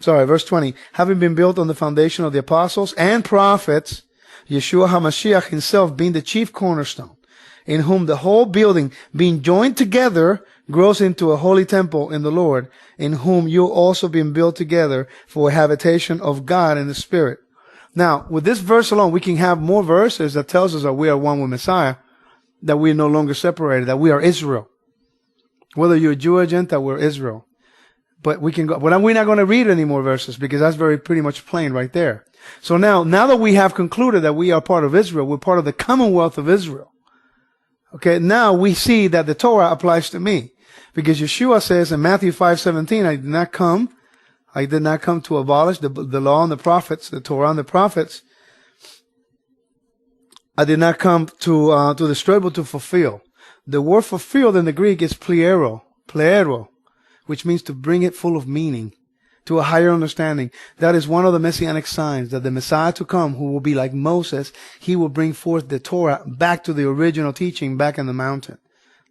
verse 20. Having been built on the foundation of the apostles and prophets, Yeshua HaMashiach himself being the chief cornerstone, in whom the whole building being joined together grows into a holy temple in the Lord, in whom you also being built together for a habitation of God in the Spirit. Now, with this verse alone, we can have more verses that tells us that we are one with Messiah, that we are no longer separated, that we are Israel. Whether you're a Jew or Gentile, we're Israel. But we can go, but we're not going to read any more verses because that's pretty much plain right there. So now that we have concluded that we are part of Israel, we're part of the commonwealth of Israel. Okay, now we see that the Torah applies to me. Because Yeshua says in Matthew 5:17, I did not come to abolish the law and the prophets, the Torah and the prophets. I did not come to destroy, but to fulfill. The word fulfilled in the Greek is plero, which means to bring it full of meaning, to a higher understanding. That is one of the messianic signs, that the Messiah to come, who will be like Moses, he will bring forth the Torah back to the original teaching back in the mountain.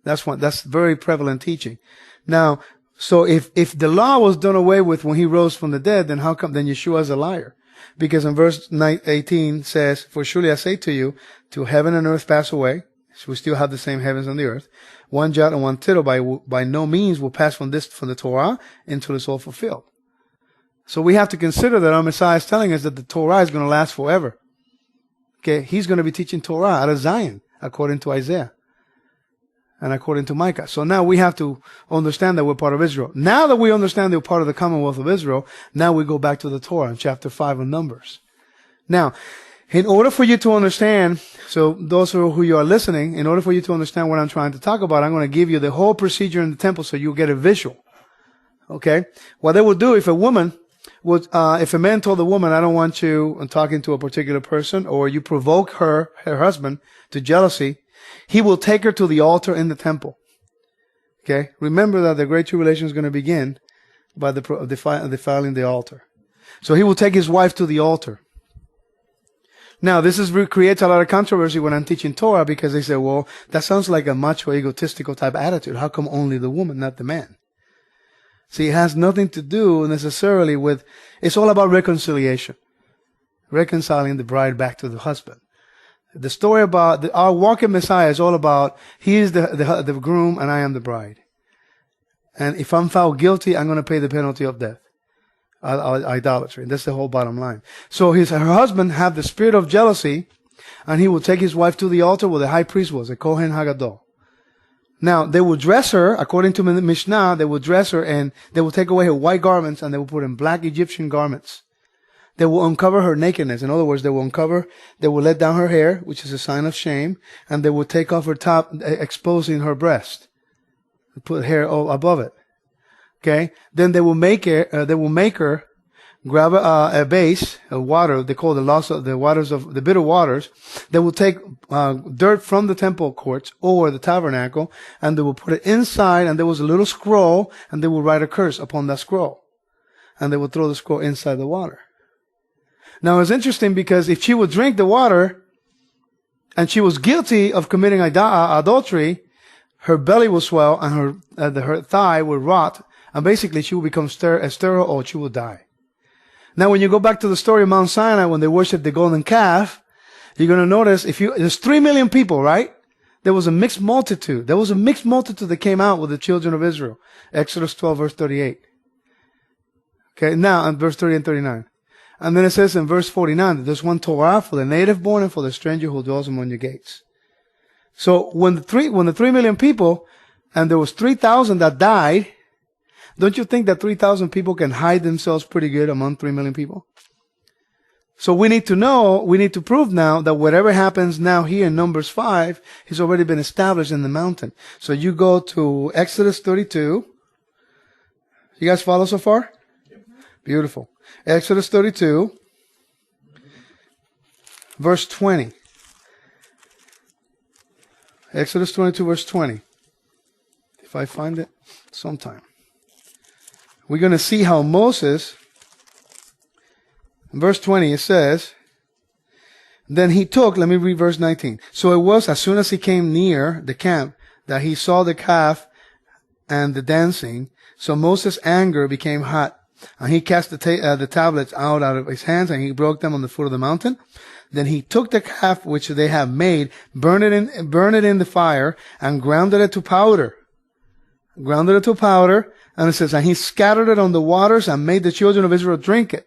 That's very prevalent teaching. Now, so if the law was done away with when he rose from the dead, then how come then Yeshua is a liar? Because in verse 18 says, for surely I say to you, till heaven and earth pass away, so we still have the same heavens and the earth, one jot and one tittle by no means will pass from the Torah until it's all fulfilled. So we have to consider that our Messiah is telling us that the Torah is going to last forever. Okay, he's going to be teaching Torah out of Zion, according to Isaiah and according to Micah. So now we have to understand that we're part of Israel. Now that we understand that we're part of the commonwealth of Israel, now we go back to the Torah in chapter 5 of Numbers. Now, in order for you to understand, so those who you are listening, in order for you to understand what I'm trying to talk about, I'm going to give you the whole procedure in the temple so you'll get a visual. Okay? What they would do if a man told a woman, I don't want you talking to a particular person, or you provoke her husband to jealousy, he will take her to the altar in the temple. Okay? Remember that the Great Tribulation is going to begin by defiling the altar. So he will take his wife to the altar. Now, this creates a lot of controversy when I'm teaching Torah, because they say, well, that sounds like a macho, egotistical type attitude. How come only the woman, not the man? See, it has nothing to do necessarily with, it's all about reconciliation. Reconciling the bride back to the husband. The story about our walk in Messiah is all about, he is the groom and I am the bride. And if I'm found guilty, I'm going to pay the penalty of death. Idolatry. And that's the whole bottom line. So her husband had the spirit of jealousy, and he will take his wife to the altar where the high priest was, the Kohen Hagadol. Now, they will dress her, according to the Mishnah, they will dress her and they will take away her white garments and they will put in black Egyptian garments. They will uncover her nakedness. In other words, they will let down her hair, which is a sign of shame, and they will take off her top, exposing her breast. Put hair above it. Okay? Then they will make her grab a base of water. They call the bitter waters. They will take dirt from the temple courts or the tabernacle, and they will put it inside, and there was a little scroll, and they will write a curse upon that scroll. And they will throw the scroll inside the water. Now it's interesting, because if she would drink the water, and she was guilty of committing adultery, her belly will swell, and her thigh will rot, and basically she will become sterile, or she will die. Now, when you go back to the story of Mount Sinai, when they worshiped the golden calf, you're going to notice, there's 3 million people, right? There was a mixed multitude. There was a mixed multitude that came out with the children of Israel. Exodus 12, verse 38. Okay, now, in verse 30 and 39. And then it says in verse 49 that there's one Torah for the native born and for the stranger who dwells among your gates. So, when the 3 million people, and there was 3,000 that died, don't you think that 3,000 people can hide themselves pretty good among 3 million people? So we need to prove now that whatever happens now here in Numbers 5 has already been established in the mountain. So you go to Exodus 32. You guys follow so far? Beautiful. Exodus 32, verse 20. Exodus 22, verse 20. If I find it sometime. We're going to see how Moses, in verse 20, it says, then he took, let me read verse 19. So it was as soon as he came near the camp that he saw the calf and the dancing. So Moses' anger became hot. And he cast the tablets out of his hands, and he broke them on the foot of the mountain. Then he took the calf which they have made, burned it in the fire, and grounded it to powder. And it says, and he scattered it on the waters and made the children of Israel drink it.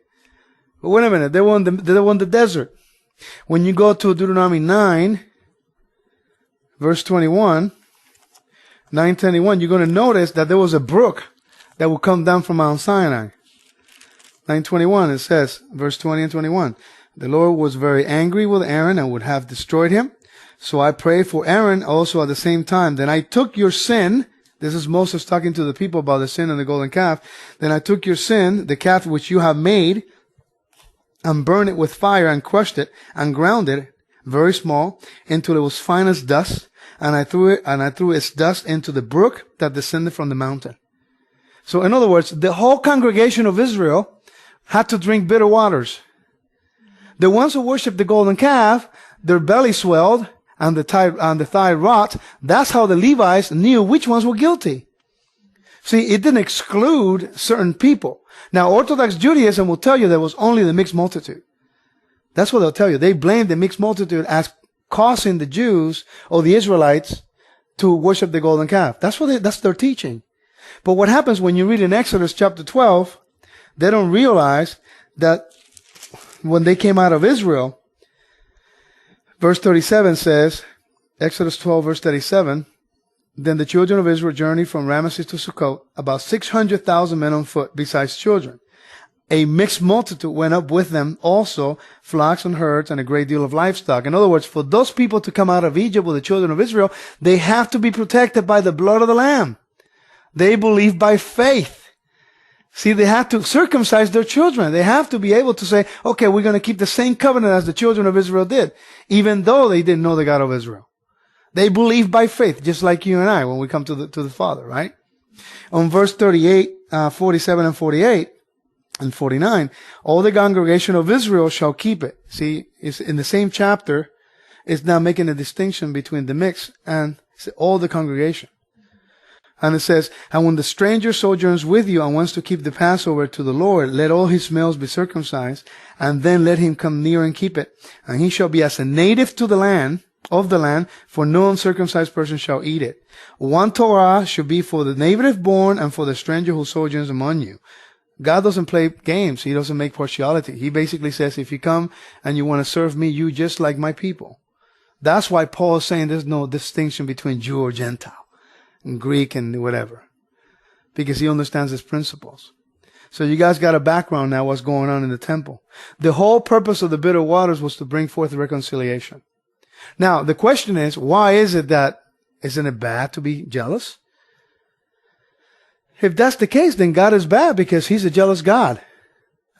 But wait a minute, they were in the desert. When you go to Deuteronomy 9, verse 21, 9:21, you're going to notice that there was a brook that would come down from Mount Sinai. 9:21, it says, verse 20 and 21, the Lord was very angry with Aaron and would have destroyed him. So I prayed for Aaron also at the same time. Then I took your sin. This is Moses talking to the people about the sin and the golden calf. Then I took your sin, the calf which you have made, and burned it with fire and crushed it and ground it very small until it was fine as dust. And I threw its dust into the brook that descended from the mountain. So in other words, the whole congregation of Israel had to drink bitter waters. The ones who worshiped the golden calf, their belly swelled and the thigh rot. That's how the Levites knew which ones were guilty. See, it didn't exclude certain people. Now, Orthodox Judaism will tell you there was only the mixed multitude. That's what they'll tell you. They blame the mixed multitude as causing the Jews or the Israelites to worship the golden calf. That's their teaching. But what happens when you read in Exodus chapter 12, they don't realize that when they came out of Israel, verse 37 says, Exodus 12, verse 37, then the children of Israel journeyed from Ramesses to Sukkot, about 600,000 men on foot, besides children. A mixed multitude went up with them also, flocks and herds, and a great deal of livestock. In other words, for those people to come out of Egypt with the children of Israel, they have to be protected by the blood of the Lamb. They believe by faith. See, they have to circumcise their children. They have to be able to say, okay, we're going to keep the same covenant as the children of Israel did, even though they didn't know the God of Israel. They believe by faith, just like you and I when we come to the Father, right? On verse 38, 47 and 48 and 49, all the congregation of Israel shall keep it. See, it's in the same chapter. It's now making a distinction between the mix and all the congregation. And it says, and when the stranger sojourns with you and wants to keep the Passover to the Lord, let all his males be circumcised, and then let him come near and keep it. And he shall be as a native to the land, for no uncircumcised person shall eat it. One Torah should be for the native born and for the stranger who sojourns among you. God doesn't play games. He doesn't make partiality. He basically says, if you come and you want to serve me, you just like my people. That's why Paul is saying there's no distinction between Jew or Gentile, and Greek and whatever, because he understands his principles. So you guys got a background now what's going on in the temple. The whole purpose of the bitter waters was to bring forth reconciliation. Now, the question is, why is it that, isn't it bad to be jealous? If that's the case, then God is bad because he's a jealous God.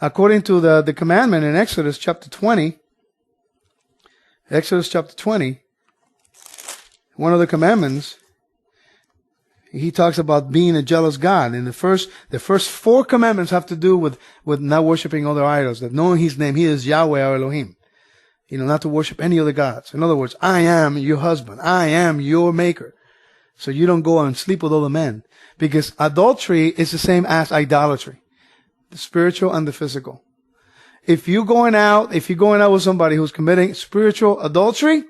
According to the commandment in Exodus chapter 20, one of the commandments, he talks about being a jealous God. And the first 4 commandments have to do with not worshiping other idols, that knowing his name, he is Yahweh our Elohim. Not to worship any other gods. In other words, I am your husband. I am your maker. So you don't go and sleep with other men. Because adultery is the same as idolatry. The spiritual and the physical. If you're going out with somebody who's committing spiritual adultery,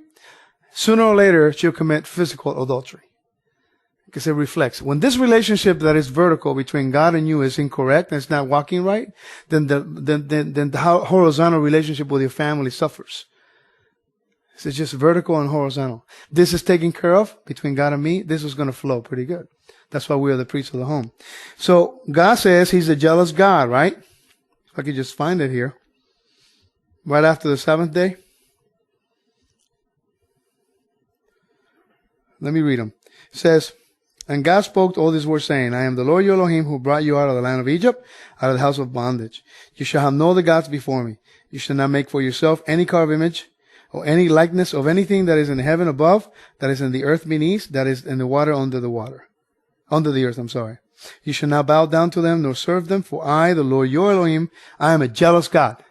sooner or later she'll commit physical adultery. Because it reflects. When this relationship that is vertical between God and you is incorrect and it's not walking right, then the horizontal relationship with your family suffers. It's just vertical and horizontal. This is taken care of between God and me. This is going to flow pretty good. That's why we are the priests of the home. So God says he's a jealous God, right? If I could just find it here. Right after the 7th day. Let me read them. It says, and God spoke all these words, saying, I am the Lord your Elohim who brought you out of the land of Egypt, out of the house of bondage. You shall have no other gods before me. You shall not make for yourself any carved image, or any likeness of anything that is in heaven above, that is in the earth beneath, that is in the water under the earth. You shall not bow down to them, nor serve them, for I, the Lord your Elohim, I am a jealous God.